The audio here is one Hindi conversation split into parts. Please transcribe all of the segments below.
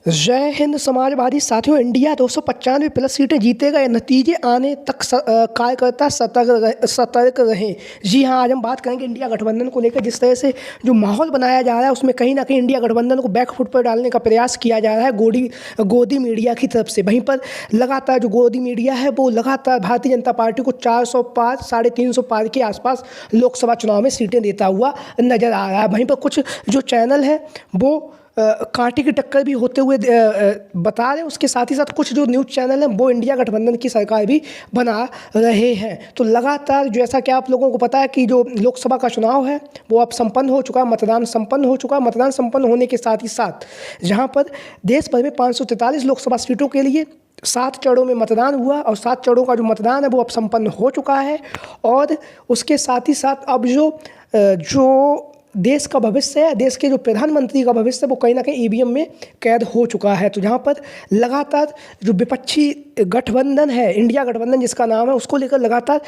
जय हिंद समाजवादी साथियों, इंडिया 295 प्लस सीटें जीतेगा। ये नतीजे आने तक कार्यकर्ता सतर्क रहें। जी हाँ, आज हम बात करेंगे इंडिया गठबंधन को लेकर। जिस तरह से जो माहौल बनाया जा रहा है उसमें कहीं ना कहीं इंडिया गठबंधन को बैकफुट पर डालने का प्रयास किया जा रहा है गोदी मीडिया की तरफ से। वहीं पर लगातार जो गोदी मीडिया है वो लगातार भारतीय जनता पार्टी को 400 पार 350 पार के आसपास लोकसभा चुनाव में सीटें देता हुआ नजर आ रहा है। वहीं पर कुछ जो चैनल है वो कांटे की टक्कर भी होते हुए बता रहे हैं। उसके साथ ही साथ कुछ जो न्यूज़ चैनल हैं वो इंडिया गठबंधन की सरकार भी बना रहे हैं। तो लगातार जैसा कि आप लोगों को पता है कि जो लोकसभा का चुनाव है वो अब संपन्न हो चुका है, मतदान संपन्न हो चुका है। मतदान संपन्न होने के साथ ही साथ जहां पर देश भर में 543 लोकसभा सीटों के लिए 7 चरणों में मतदान हुआ और 7 चरणों का जो मतदान है वो अब संपन्न हो चुका है। और उसके साथ ही साथ अब जो देश का भविष्य है, देश के जो प्रधानमंत्री का भविष्य है वो कहीं ना कहीं ईवीएम में कैद हो चुका है। तो जहाँ पर लगातार जो विपक्षी गठबंधन है, इंडिया गठबंधन जिसका नाम है, उसको लेकर लगातार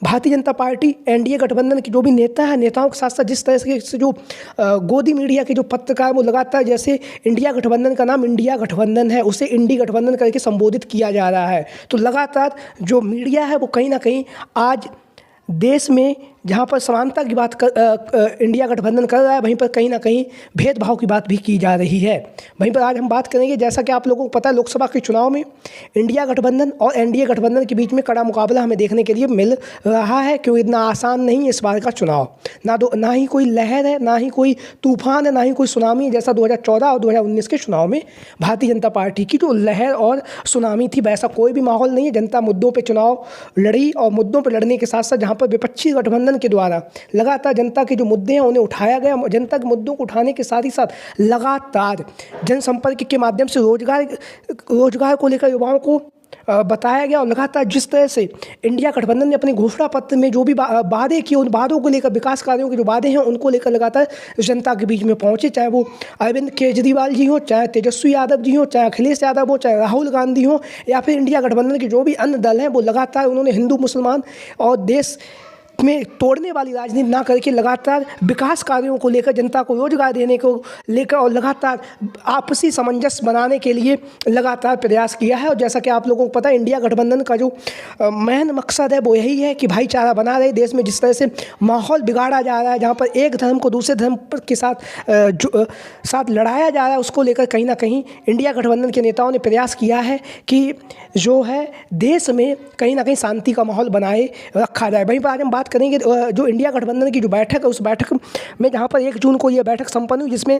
भारतीय जनता पार्टी एनडीए गठबंधन के जो भी नेता है, नेताओं के साथ साथ जिस तरह से जो गोदी मीडिया के जो पत्रकार वो लगातार जैसे इंडिया गठबंधन का नाम इंडिया गठबंधन है उसे इंडी गठबंधन करके संबोधित किया जा रहा है। तो लगातार जो मीडिया है वो कहीं ना कहीं आज देश में जहाँ पर समानता की बात इंडिया गठबंधन कर रहा है, वहीं पर कहीं ना कहीं भेदभाव की बात भी की जा रही है। वहीं पर आज हम बात करेंगे, जैसा कि आप लोगों को पता है, लोकसभा के चुनाव में इंडिया गठबंधन और एनडीए गठबंधन के बीच में कड़ा मुकाबला हमें देखने के लिए मिल रहा है। क्योंकि इतना आसान नहीं है इस बार का चुनाव। ना ही कोई लहर है, ना ही कोई तूफान है, ना ही कोई सुनामी है। जैसा 2014 और 2019 के चुनाव में भारतीय जनता पार्टी की जो लहर और सुनामी थी, वैसा कोई भी माहौल नहीं है। जनता मुद्दों पर चुनाव लड़ी और मुद्दों पर लड़ने के साथ साथ जहाँ पर विपक्षी गठबंधन के द्वारा लगातार जनता के जो मुद्दे हैं उन्हें उठाया गया। जनता के मुद्दों को उठाने के साथ ही साथ लगातार जनसंपर्क के माध्यम से रोजगार को लेकर युवाओं को बताया गया। और लगातार जिस तरह से इंडिया गठबंधन ने अपने घोषणा पत्र में जो भी वादे किए, उन वादों को लेकर, विकास कार्यों के जो वादे हैं उनको लेकर लगातार जनता के बीच में पहुंचे। चाहे वो अरविंद केजरीवाल जी हो, चाहे तेजस्वी यादव जी हो, चाहे अखिलेश यादव हो, चाहे राहुल गांधी हो, या फिर इंडिया गठबंधन के जो भी अन्य दल हैं, वो लगातार उन्होंने हिंदू मुसलमान और देश में तोड़ने वाली राजनीति ना करके लगातार विकास कार्यों को लेकर, जनता को रोजगार देने को लेकर और लगातार आपसी सामंजस्य बनाने के लिए लगातार प्रयास किया है। और जैसा कि आप लोगों को पता है, इंडिया गठबंधन का जो मेन मकसद है वो यही है कि भाईचारा बना रहे। देश में जिस तरह से माहौल बिगाड़ा जा रहा है, जहाँ पर एक धर्म को दूसरे धर्म के साथ लड़ाया जा रहा है, उसको लेकर कहीं ना कहीं इंडिया गठबंधन के नेताओं ने प्रयास किया है कि जो है देश में कहीं ना कहीं शांति का माहौल बनाए रखा जाए। वहीं पर आज हम बात करेंगे जो इंडिया गठबंधन की जो बैठक है, उस बैठक में जहां पर 1 जून को यह बैठक संपन्न हुई, जिसमें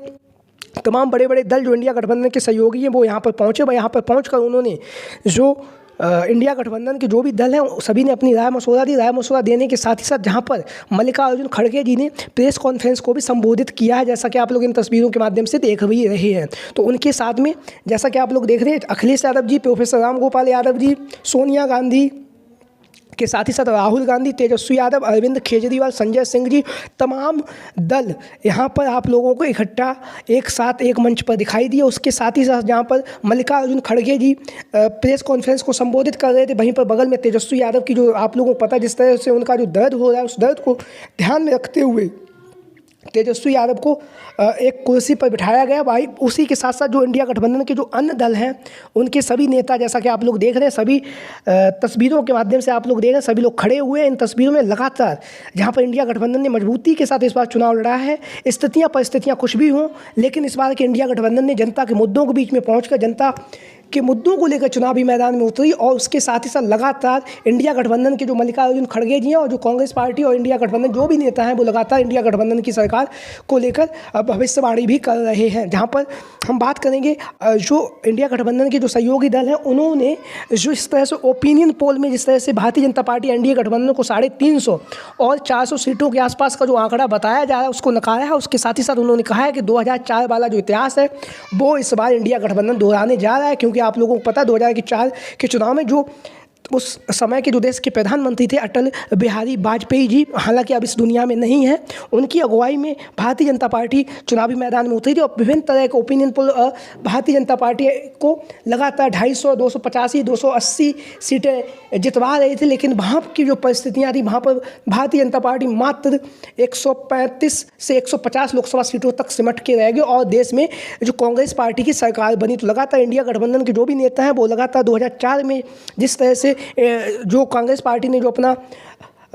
तमाम बड़े बड़े दल जो इंडिया गठबंधन के सहयोगी हैं वो यहाँ पर पहुँचे। यहाँ पर पहुँचकर उन्होंने जो इंडिया गठबंधन के जो भी दल हैं सभी ने अपनी राय मशवरा दी। राय मशवरा देने के साथ ही साथ जहाँ पर मल्लिकार्जुन खड़गे जी ने प्रेस कॉन्फ्रेंस को भी संबोधित किया है, जैसा कि आप लोग इन तस्वीरों के माध्यम से देख भी रहे हैं। तो उनके साथ में जैसा कि आप लोग देख रहे हैं, अखिलेश यादव जी, प्रोफेसर राम गोपाल यादव जी, सोनिया गांधी के साथ ही साथ राहुल गांधी, तेजस्वी यादव, अरविंद केजरीवाल, संजय सिंह जी, तमाम दल यहाँ पर आप लोगों को इकट्ठा एक साथ एक मंच पर दिखाई दिए। उसके साथ ही साथ जहाँ पर मल्लिकार्जुन खड़गे जी प्रेस कॉन्फ्रेंस को संबोधित कर रहे थे, वहीं पर बगल में तेजस्वी यादव की जो आप लोगों को पता है जिस तरह से उनका जो दर्द हो रहा है, उस दर्द को ध्यान में रखते हुए तेजस्वी यादव को एक कुर्सी पर बिठाया गया। भाई उसी के साथ साथ जो इंडिया गठबंधन के जो अन्य दल हैं उनके सभी नेता, जैसा कि आप लोग देख रहे हैं, सभी तस्वीरों के माध्यम से आप लोग देख रहे हैं, सभी लोग खड़े हुए हैं इन तस्वीरों में। लगातार जहां पर इंडिया गठबंधन ने मजबूती के साथ इस बार चुनाव लड़ा है। परिस्थितियां कुछ भी हों, लेकिन इस बार के इंडिया गठबंधन ने जनता के मुद्दों के बीच में पहुँचकर जनता के मुद्दों को लेकर चुनावी मैदान में उतरी। और उसके साथ ही साथ लगातार इंडिया गठबंधन के जो मल्लिकार्जुन खड़गे जी हैं और जो कांग्रेस पार्टी और इंडिया गठबंधन जो भी नेता हैं वो लगातार इंडिया गठबंधन की सरकार को लेकर भविष्यवाणी भी कर रहे हैं। जहां पर हम बात करेंगे जो इंडिया गठबंधन के जो सहयोगी दल हैं, उन्होंने जो इस तरह से ओपिनियन पोल में जिस तरह से भारतीय जनता पार्टी एनडीए गठबंधन को 350 और 400 सीटों के आसपास का जो आंकड़ा बताया जा रहा है उसको नकारा है। उसके साथ ही साथ उन्होंने कहा है कि 2004 वाला जो इतिहास है वो इस बार इंडिया गठबंधन दोहराने जा रहा है। क्योंकि आप लोगों को पता है 2004 के चुनाव में जो उस समय के जो देश के प्रधानमंत्री थे अटल बिहारी वाजपेयी जी, हालांकि अब इस दुनिया में नहीं है, उनकी अगुवाई में भारतीय जनता पार्टी चुनावी मैदान में उतरी थी और विभिन्न तरह के opinion poll Bharatiya Janata party को लगातार 250, 285, 280 सीटें जितवा रही थी। लेकिन वहाँ की जो परिस्थितियाँ थी, वहाँ पर भारतीय जनता पार्टी मात्र 135 से 150 लोकसभा सीटों तक सिमट के रह गई और देश में जो कांग्रेस पार्टी की सरकार बनी। तो लगातार इंडिया गठबंधन के जो भी नेता हैं वो लगातार 2004 में जिस तरह से जो कांग्रेस पार्टी ने जो अपना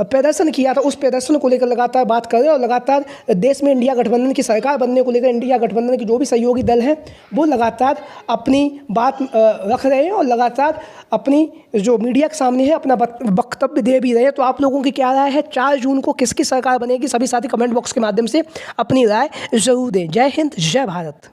प्रदर्शन किया था, उस प्रदर्शन को लेकर लगातार बात कर रहे हैं और लगातार देश में इंडिया गठबंधन की सरकार बनने को लेकर इंडिया गठबंधन के जो भी सहयोगी दल हैं वो लगातार अपनी बात रख रहे हैं और लगातार अपनी जो मीडिया के सामने है अपना वक्तव्य दे भी रहे हैं। तो आप लोगों की क्या राय है, 4 जून को किसकी सरकार बनेगी? सभी साथी कमेंट बॉक्स के माध्यम से अपनी राय जरूर दें। जय हिंद, जय भारत।